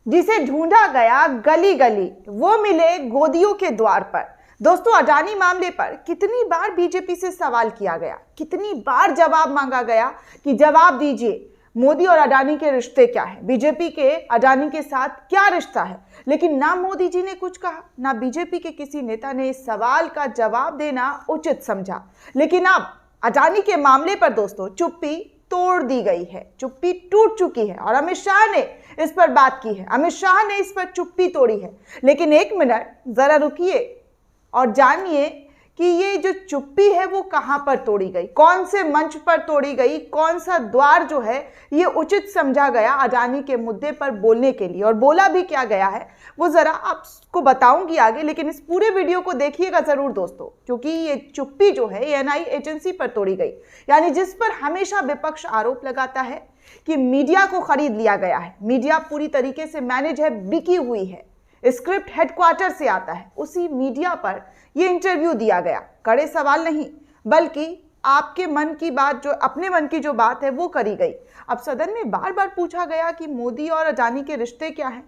जिसे ढूंढा गया गली गली, वो मिले गोदियों के द्वार पर। दोस्तों, अडानी मामले पर कितनी बार बीजेपी से सवाल किया गया, कितनी बार जवाब मांगा गया कि जवाब दीजिए, मोदी और अडानी के रिश्ते क्या है, बीजेपी के अडानी के साथ क्या रिश्ता है। लेकिन ना मोदी जी ने कुछ कहा, ना बीजेपी के किसी नेता ने इस सवाल का जवाब देना उचित समझा। लेकिन अब अडानी के मामले पर दोस्तों चुप्पी तोड़ दी गई है, चुप्पी टूट चुकी है और अमित शाह ने इस पर बात की है, अमित शाह ने इस पर चुप्पी तोड़ी है। लेकिन एक मिनट जरा रुकिए और जानिए कि ये जो चुप्पी है वो कहां पर तोड़ी गई, कौन से मंच पर तोड़ी गई, कौन सा द्वार जो है ये उचित समझा गया अडानी के मुद्दे पर बोलने के लिए, और बोला भी क्या गया है वो जरा आपको बताऊंगी आगे। लेकिन इस पूरे वीडियो को देखिएगा जरूर दोस्तों, क्योंकि ये चुप्पी जो है एनआई एजेंसी पर तोड़ी गई, यानी जिस पर हमेशा विपक्ष आरोप लगाता है कि मीडिया को खरीद लिया गया है, मीडिया पूरी तरीके से मैनेज है, बिकी हुई है, स्क्रिप्ट हेडक्वार्टर से आता है, उसी मीडिया पर यह इंटरव्यू दिया गया। कड़े सवाल नहीं बल्कि आपके मन की बात, जो अपने मन की जो बात है वो करी गई। अब सदन में बार बार पूछा गया कि मोदी और अडानी के रिश्ते क्या हैं,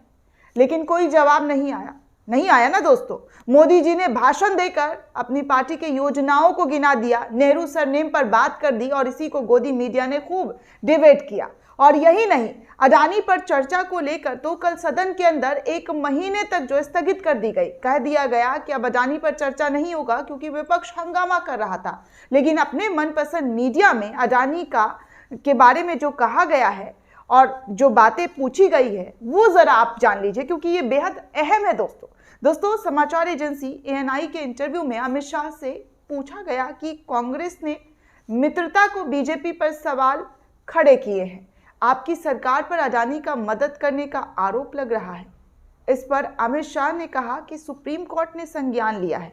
लेकिन कोई जवाब नहीं आया ना दोस्तों। मोदी जी ने भाषण देकर अपनी पार्टी के योजनाओं को गिना दिया, नेहरू सरनेम पर बात कर दी और इसी को गोदी मीडिया ने खूब डिबेट किया। और यही नहीं, अडानी पर चर्चा को लेकर तो कल सदन के अंदर 1 महीने तक जो स्थगित कर दी गई, कह दिया गया कि अब अडानी पर चर्चा नहीं होगा क्योंकि विपक्ष हंगामा कर रहा था। लेकिन अपने मनपसंद मीडिया में अडानी के बारे में जो कहा गया है और जो बातें पूछी गई है वो जरा आप जान लीजिए, क्योंकि ये बेहद अहम है दोस्तों। समाचार एजेंसी एएनआई के इंटरव्यू में अमित शाह से पूछा गया कि कांग्रेस ने मित्रता को बीजेपी पर सवाल खड़े किए हैं, आपकी सरकार पर अडानी का मदद करने का आरोप लग रहा है। इस पर अमित शाह ने कहा कि सुप्रीम कोर्ट ने संज्ञान लिया है,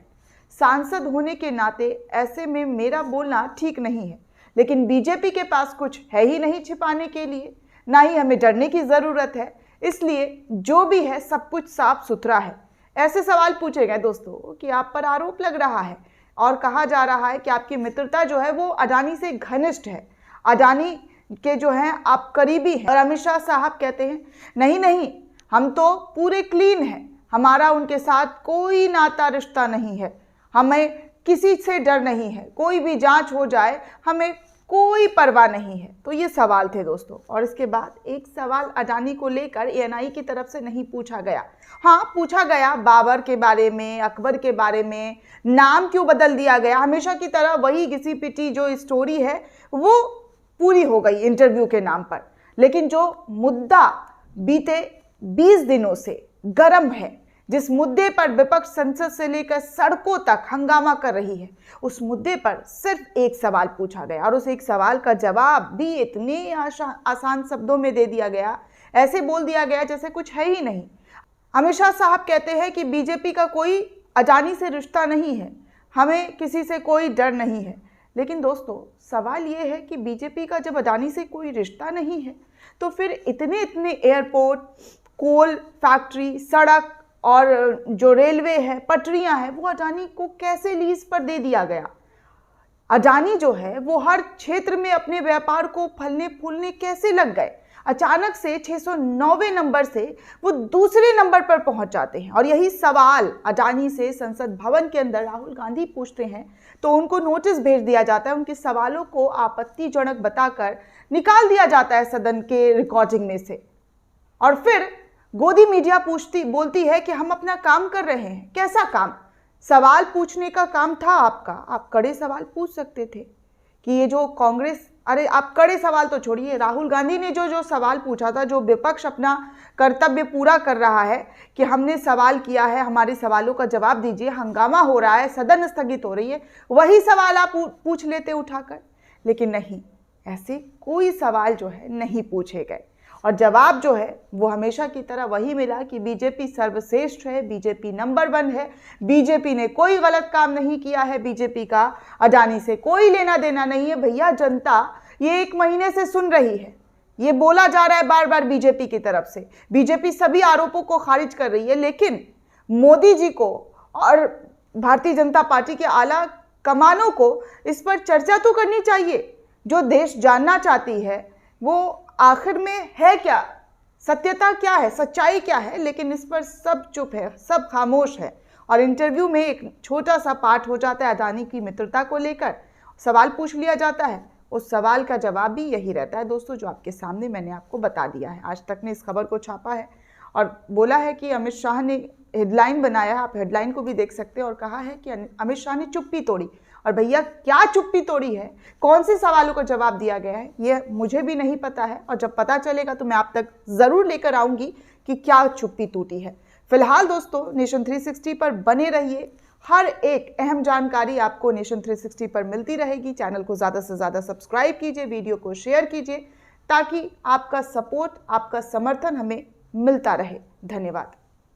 सांसद होने के नाते ऐसे में मेरा बोलना ठीक नहीं है, लेकिन बीजेपी के पास कुछ है ही नहीं छिपाने के लिए, ना ही हमें डरने की जरूरत है, इसलिए जो भी है सब कुछ साफ सुथरा है। ऐसे सवाल पूछे गए दोस्तों कि आप पर आरोप लग रहा है और कहा जा रहा है कि आपकी मित्रता जो है वो अडानी से घनिष्ठ है, अडानी के जो हैं आप करीबी हैं। और अमित शाह साहब कहते हैं नहीं, हम तो पूरे क्लीन हैं, हमारा उनके साथ कोई नाता रिश्ता नहीं है, हमें किसी से डर नहीं है, कोई भी जांच हो जाए हमें कोई परवाह नहीं है। तो ये सवाल थे दोस्तों। और इसके बाद एक सवाल अडानी को लेकर एएनआई की तरफ से नहीं पूछा गया। हाँ, पूछा गया बाबर के बारे में, अकबर के बारे में, नाम क्यों बदल दिया गया, हमेशा की तरह वही घिसी पिटी जो स्टोरी है वो पूरी हो गई इंटरव्यू के नाम पर। लेकिन जो मुद्दा बीते 20 दिनों से गर्म है, जिस मुद्दे पर विपक्ष संसद से लेकर सड़कों तक हंगामा कर रही है, उस मुद्दे पर सिर्फ एक सवाल पूछा गया और उस एक सवाल का जवाब भी इतने आसान शब्दों में दे दिया गया, ऐसे बोल दिया गया जैसे कुछ है ही नहीं। अमित शाह साहब कहते हैं कि बीजेपी का कोई अडानी से रिश्ता नहीं है, हमें किसी से कोई डर नहीं है। लेकिन दोस्तों, सवाल ये है कि बीजेपी का जब अडानी से कोई रिश्ता नहीं है तो फिर इतने एयरपोर्ट, कोल फैक्ट्री, सड़क और जो रेलवे है, पटरियां हैं, वो अडानी को कैसे लीज पर दे दिया गया। अडानी जो है वो हर क्षेत्र में अपने व्यापार को फलने फूलने कैसे लग गए, अचानक से 609वें नंबर से वो दूसरे नंबर पर पहुंच जाते हैं। और यही सवाल अडानी से संसद भवन के अंदर राहुल गांधी पूछते हैं तो उनको नोटिस भेज दिया जाता है, उनके सवालों को आपत्तिजनक बताकर निकाल दिया जाता है सदन के रिकॉर्डिंग में से। और फिर गोदी मीडिया बोलती है कि हम अपना काम कर रहे हैं। कैसा काम? सवाल पूछने का काम था आपका, आप कड़े सवाल पूछ सकते थे कि ये जो कांग्रेस, अरे आप कड़े सवाल तो छोड़िए, राहुल गांधी ने जो सवाल पूछा था, जो विपक्ष अपना कर्तव्य पूरा कर रहा है कि हमने सवाल किया है, हमारे सवालों का जवाब दीजिए, हंगामा हो रहा है, सदन स्थगित हो रही है, वही सवाल आप पूछ लेते उठाकर। लेकिन नहीं, ऐसे कोई सवाल जो है नहीं पूछे गए और जवाब जो है वो हमेशा की तरह वही मिला कि बीजेपी सर्वश्रेष्ठ है, बीजेपी नंबर 1 है, बीजेपी ने कोई गलत काम नहीं किया है, बीजेपी का अडानी से कोई लेना देना नहीं है। भैया, जनता ये 1 महीने से सुन रही है, ये बोला जा रहा है बार बार बीजेपी की तरफ से, बीजेपी सभी आरोपों को खारिज कर रही है, लेकिन मोदी जी को और भारतीय जनता पार्टी के आला कमानों को इस पर चर्चा तो करनी चाहिए। जो देश जानना चाहती है वो आखिर में है क्या, सत्यता क्या है, सच्चाई क्या है, लेकिन इस पर सब चुप है, सब खामोश है। और इंटरव्यू में एक छोटा सा पार्ट हो जाता है अडानी की मित्रता को लेकर, सवाल पूछ लिया जाता है, उस सवाल का जवाब भी यही रहता है दोस्तों जो आपके सामने मैंने आपको बता दिया है। आज तक ने इस खबर को छापा है और बोला है कि अमित शाह ने हेडलाइन बनाया है, आप हेडलाइन को भी देख सकते हैं, और कहा है कि अमित शाह ने चुप्पी तोड़ी। और भैया क्या चुप्पी तोड़ी है, कौन से सवालों का जवाब दिया गया है, ये मुझे भी नहीं पता है, और जब पता चलेगा तो मैं आप तक ज़रूर लेकर आऊँगी कि क्या चुप्पी टूटी है। फिलहाल दोस्तों नेशन 360 पर बने रहिए, हर एक अहम जानकारी आपको नेशन 360 पर मिलती रहेगी। चैनल को ज़्यादा से ज़्यादा सब्सक्राइब कीजिए, वीडियो को शेयर कीजिए, ताकि आपका सपोर्ट, आपका समर्थन हमें मिलता रहे। धन्यवाद।